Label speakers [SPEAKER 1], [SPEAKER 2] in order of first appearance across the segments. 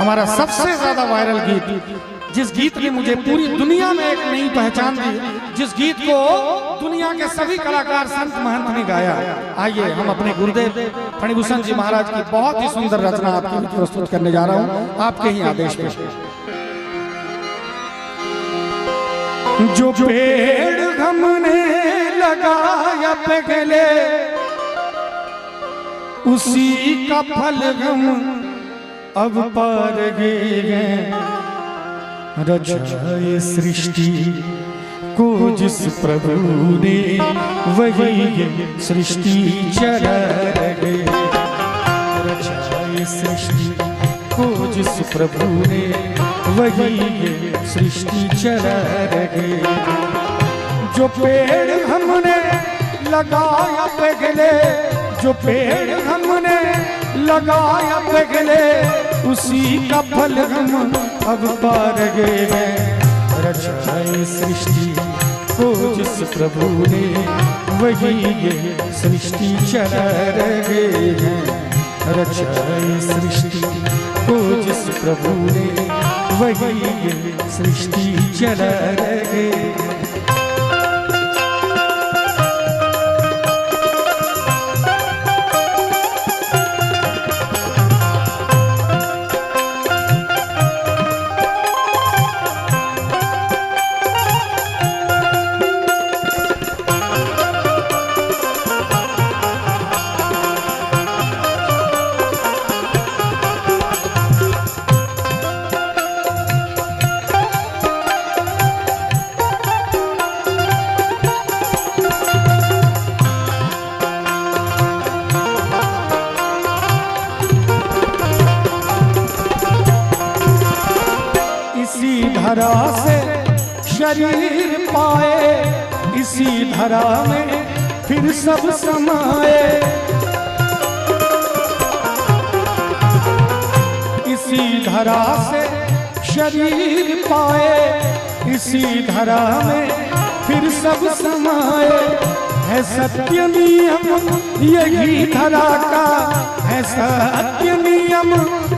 [SPEAKER 1] हमारा सबसे ज्यादा वायरल गीत, जिस गीत ने मुझे पूरी दुनिया में एक नई पहचान दी, जिस गीत को दुनिया के सभी कलाकार संत महंत ने गाया। आइए हम अपने गुरुदेव फणिभूषण जी महाराज की बहुत ही सुंदर रचना आपके लिए प्रस्तुत करने जा रहा हूँ, आपके ही आदेश पे। जो पेड़ हमने लगाया पहले, उसी का फल हम अब पार गए। रचाए सृष्टि को जिस प्रभु ने, वही सृष्टि चला गए। रचाए सृष्टि को जिस प्रभु ने, वही सृष्टि चला गए। जो पेड़ हमने लगाया पहले, जो पेड़ हमने लगाया पहले, उसी का फल हम अब पार गए। रचाए सृष्टि को जिस प्रभु ने, वही सृष्टि चला गए हैं। रचाए सृष्टि को जिस प्रभु ने, वही सृष्टि चला गए। धरा से शरीर पाए, इसी धरा में फिर सब समाए। इसी धरा से शरीर पाए, इसी धरा में फिर सब समाए। है सत्य नियम यही धरा का, है सत्य नियम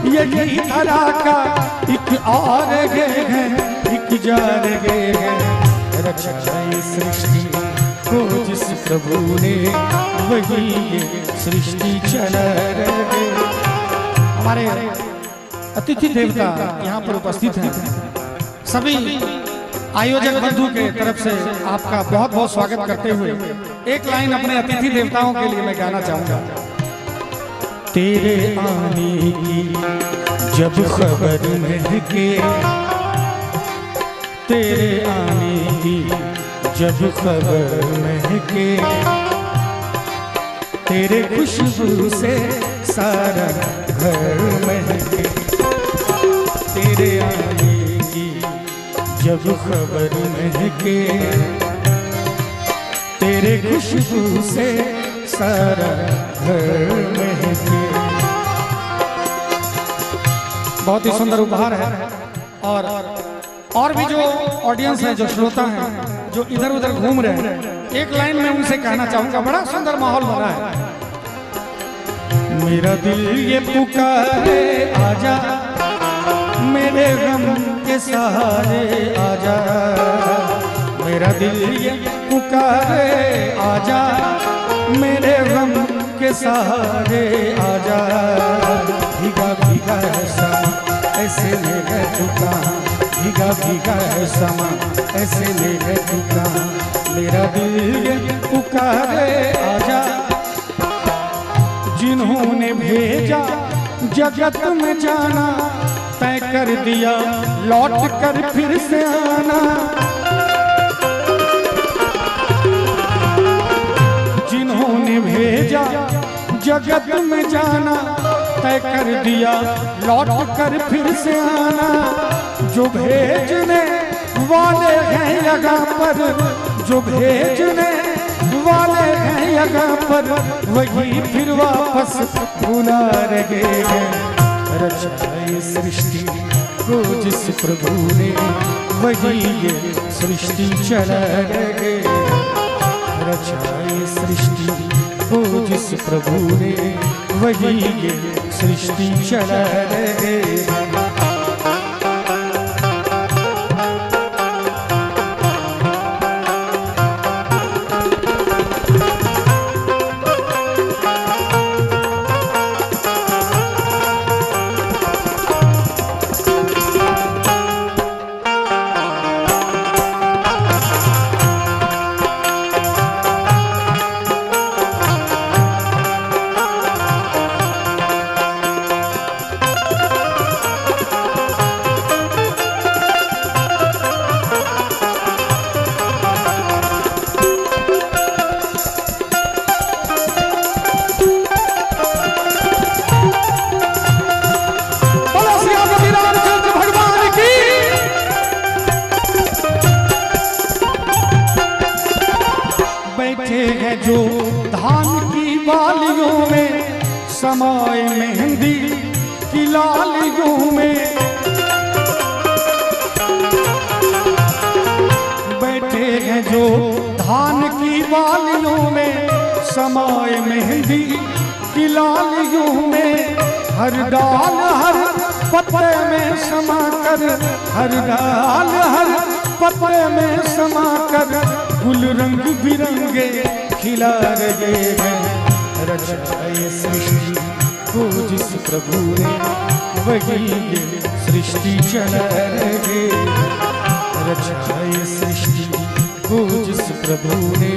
[SPEAKER 1] यही धरा का। एक और गए हैं, एक जार गए हैं। रचाए सृष्टि को जिस प्रभु ने, वही सृष्टि चला गए। हमारे अतिथि देवता यहाँ पर उपस्थित हैं। सभी आयोजक बंधु के तरफ से आपका बहुत बहुत स्वागत करते हुए एक लाइन अपने अतिथि देवताओं के लिए मैं गाना चाहूंगा। तेरे आने की जब खबर महके, तेरे आने की जब खबर महके, तेरे खुशबू से सारा घर महके। तेरे आने की जब खबर महके, तेरे खुशबू से सारा घर महके। बहुत ही सुंदर उपहार है। और भी जो ऑडियंस है, जो श्रोता हैं, जो इधर उधर घूम रहे हैं, एक लाइन में उनसे कहना चाहूंगा। बड़ा सुंदर माहौल बना है। मेरा दिल ये पुकारे आजा, मेरे गम के सहारे आजा। मेरा दिल ये पुकारे आजा, मेरे गम के सहारे आजा। भीगा भीगा है समा ऐसे ले गए तुका, भीगा भीगा है समा ऐसे ले गए तुका। मेरा दिल ये पुकारे आजा, जिन्होंने भेजा जगत में जाना, तय कर दिया लौट कर फिर से आना। जिन्होंने भेजा जगत में जाना, तय कर दिया लौट कर फिर से आना। जो भेजने वाले हैं जगह पर, जो भेजने वाले हैं जगह पर, वही फिर वापस बुला रहे हैं। रचाए सृष्टि को जिस प्रभु ने, वही सृष्टि चला गए। रचाए सृष्टि को जिस प्रभु ने, वही सृष्टि चला गए। समाए मेहंदी की लालियों में, बैठे हैं जो धान की बालियों में, समाए मेहंदी की लालियों में, हर डाल हर पत्ते में समाकर, हर डाल हर पत्ते में समाकर, गुल रंग बिरंगे खिला रहे हैं। रचाए सृष्टि को जिस प्रभु ने, वही ये सृष्टि चला रहे। रचाए सृष्टि को जिस प्रभु ने,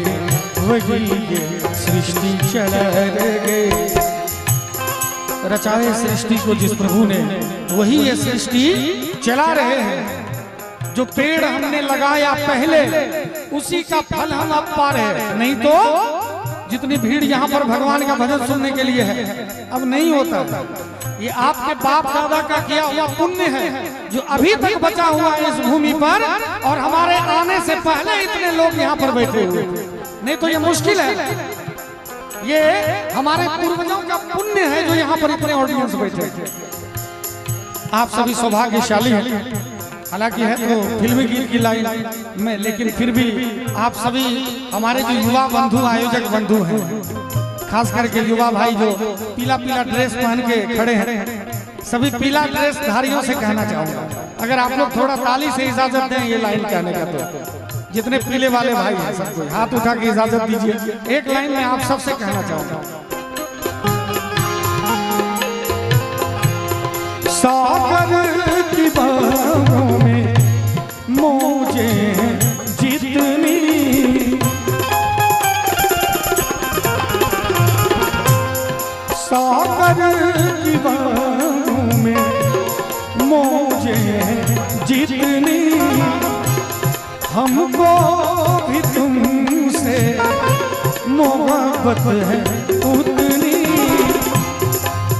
[SPEAKER 1] वही ये सृष्टि चला रहे। रचाए सृष्टि को जिस प्रभु ने, वही ये सृष्टि चला रहे हैं। जो पेड़ हमने लगाया पहले, उसी का फल हम अब पा रहे हैं। नहीं तो जितनी भीड़ यहाँ पर भगवान का भजन सुनने के लिए है, अब नहीं होता। ये आपके बाप दादा का किया हुआ पुण्य है जो अभी तक बचा हुआ है इस भूमि पर, और हमारे आने से पहले इतने लोग यहाँ पर बैठे हुए। नहीं तो ये मुश्किल है। ये हमारे पूर्वजों का पुण्य है जो यहाँ पर इतने ऑडियंस बैठे। आप सभी सौभाग्यशाली हैं। हालांकि है तो फिल्मी गीत की लाइन में, लेकिन फिर भी आप सभी हमारे जो युवा बंधु, आयोजक बंधु हैं, खास करके युवा भाई जो पीला पीला ड्रेस पहन के खड़े हैं, सभी पीला ड्रेस धारियों से कहना चाहूंगा, अगर आप लोग थोड़ा ताली से इजाजत दें ये लाइन कहने का, तो जितने पीले वाले भाई हैं सबको हाथ उठा के इजाजत दीजिए। एक लाइन में आप सबसे कहना चाहूंगा, सागर की बाहों में मौजे जितनी, सागर की बाहों में मौजे जितनी, हमको भी तुमसे मोहब्बत है उतनी,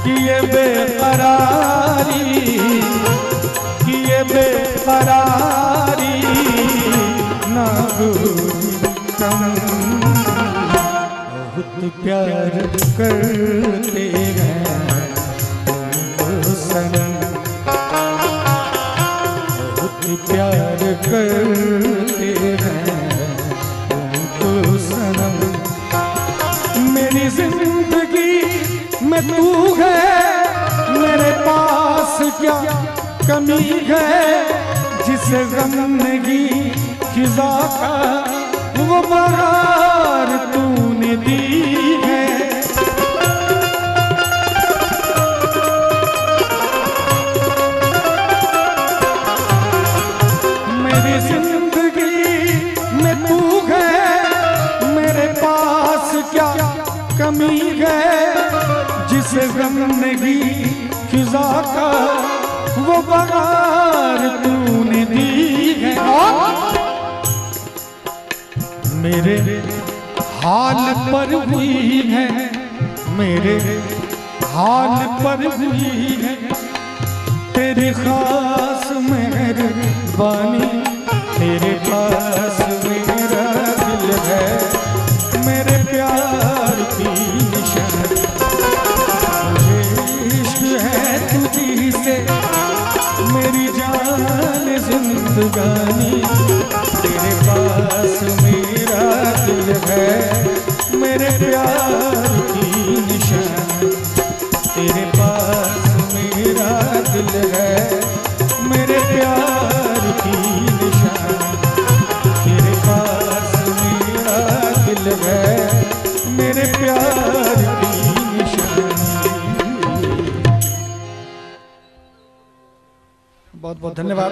[SPEAKER 1] कि ये बेकरारी, कि ये बेकरारी ना कम, बहुत प्यार करते हैं तुमको सनम, बहुत प्यार करते हैं तुमको सनम। मेरी जिंदगी में तू है, मेरे पास क्या कमी है, जिस गमगी खिजा का वो बहार तूने दी है। मेरी जिंदगी में तू है, मेरे पास क्या कमी है, जिस गमगी खिजा का वो बहार तूने दी है। मेरे हाल पर हुई है, मेरे हाल पर हुई है तेरी खास मेहरबानी, तेरे पास मेरा दिल है, मेरे प्यार की निशानी, तुझी से मेरी जान जिंदगानी, तेरे पास मेरा दिल है, मेरे प्यार की निशानी, तेरे पास मेरा दिल है, मेरे प्यार की निशानी, तेरे पास मेरा दिल है, मेरे प्यार की निशानी। बहुत बहुत धन्यवाद।